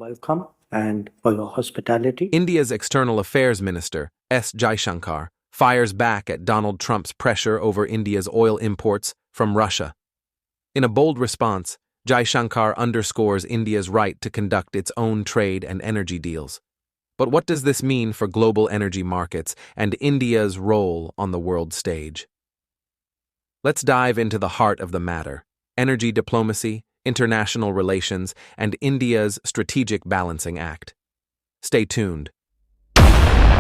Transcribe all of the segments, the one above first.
welcome and for your hospitality. India's External Affairs Minister, Jaishankar, fires back at Donald Trump's pressure over India's oil imports from Russia. In a bold response, Jaishankar underscores India's right to conduct its own trade and energy deals. But what does this mean for global energy markets and India's role on the world stage? Let's dive into the heart of the matter: energy diplomacy, international relations, and India's strategic balancing act. Stay tuned.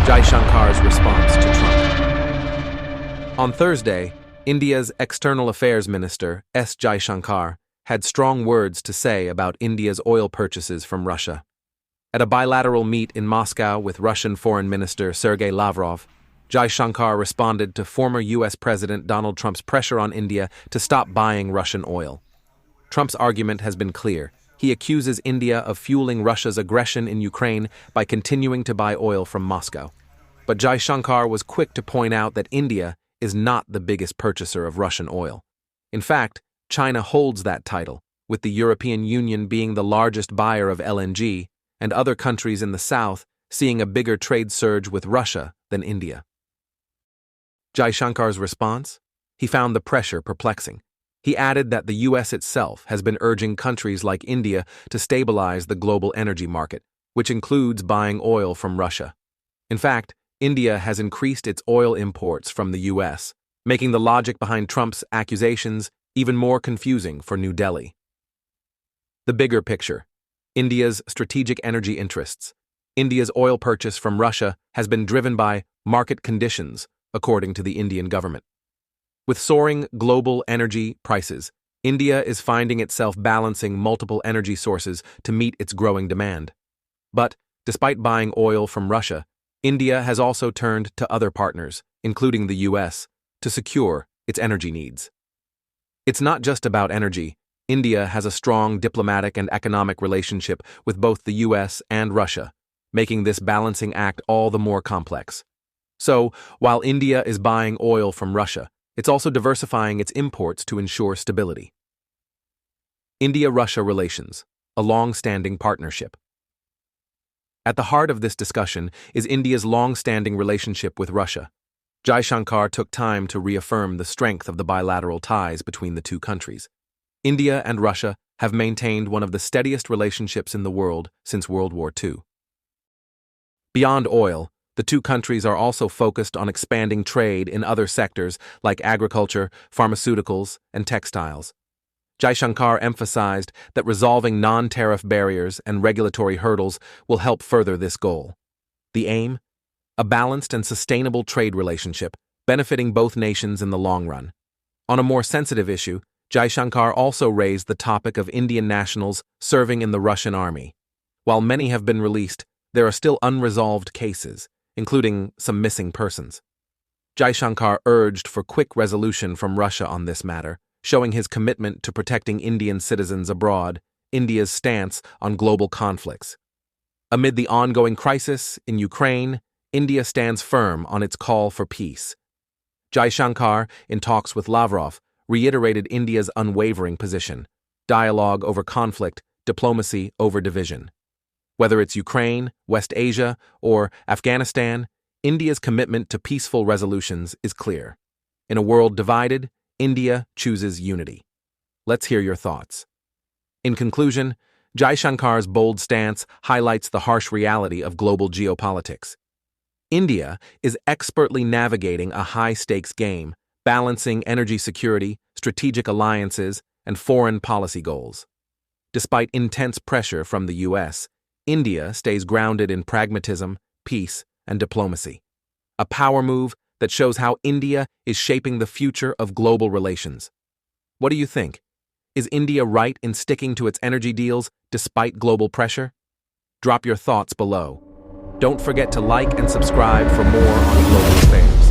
Jaishankar's response to Trump. On Thursday, India's External Affairs Minister, Jaishankar, had strong words to say about India's oil purchases from Russia. At a bilateral meet in Moscow with Russian Foreign Minister Sergei Lavrov, Jaishankar responded to former U.S. President Donald Trump's pressure on India to stop buying Russian oil. Trump's argument has been clear. He accuses India of fueling Russia's aggression in Ukraine by continuing to buy oil from Moscow. But Jaishankar was quick to point out that India is not the biggest purchaser of Russian oil. In fact, China holds that title, with the European Union being the largest buyer of LNG and other countries in the South seeing a bigger trade surge with Russia than India. Jaishankar's response? He found the pressure perplexing. He added that the U.S. itself has been urging countries like India to stabilize the global energy market, which includes buying oil from Russia. In fact, India has increased its oil imports from the U.S., making the logic behind Trump's accusations even more confusing for New Delhi. The bigger picture: India's strategic energy interests. India's oil purchase from Russia has been driven by market conditions, according to the Indian government. With soaring global energy prices, India is finding itself balancing multiple energy sources to meet its growing demand. But, despite buying oil from Russia, India has also turned to other partners, including the U.S., to secure its energy needs. It's not just about energy. India has a strong diplomatic and economic relationship with both the U.S. and Russia, making this balancing act all the more complex. So, while India is buying oil from Russia, it's also diversifying its imports to ensure stability. India-Russia relations, a long-standing partnership. At the heart of this discussion is India's long-standing relationship with Russia. Jaishankar took time to reaffirm the strength of the bilateral ties between the two countries. India and Russia have maintained one of the steadiest relationships in the world since World War II. Beyond oil, the two countries are also focused on expanding trade in other sectors like agriculture, pharmaceuticals, and textiles. Jaishankar emphasized that resolving non-tariff barriers and regulatory hurdles will help further this goal. The aim? A balanced and sustainable trade relationship, benefiting both nations in the long run. On a more sensitive issue, Jaishankar also raised the topic of Indian nationals serving in the Russian army. While many have been released, there are still unresolved cases, including some missing persons. Jaishankar urged for quick resolution from Russia on this matter, showing his commitment to protecting Indian citizens abroad, India's stance on global conflicts. Amid the ongoing crisis in Ukraine, India stands firm on its call for peace. Jaishankar, in talks with Lavrov, reiterated India's unwavering position: dialogue over conflict, diplomacy over division. Whether it's Ukraine, West Asia, or Afghanistan, India's commitment to peaceful resolutions is clear. In a world divided, India chooses unity. Let's hear your thoughts. In conclusion, Jaishankar's bold stance highlights the harsh reality of global geopolitics. India is expertly navigating a high-stakes game, balancing energy security, strategic alliances, and foreign policy goals. Despite intense pressure from the U.S., India stays grounded in pragmatism, peace, and diplomacy. A power move that shows how India is shaping the future of global relations. What do you think? Is India right in sticking to its energy deals despite global pressure? Drop your thoughts below. Don't forget to like and subscribe for more on global affairs.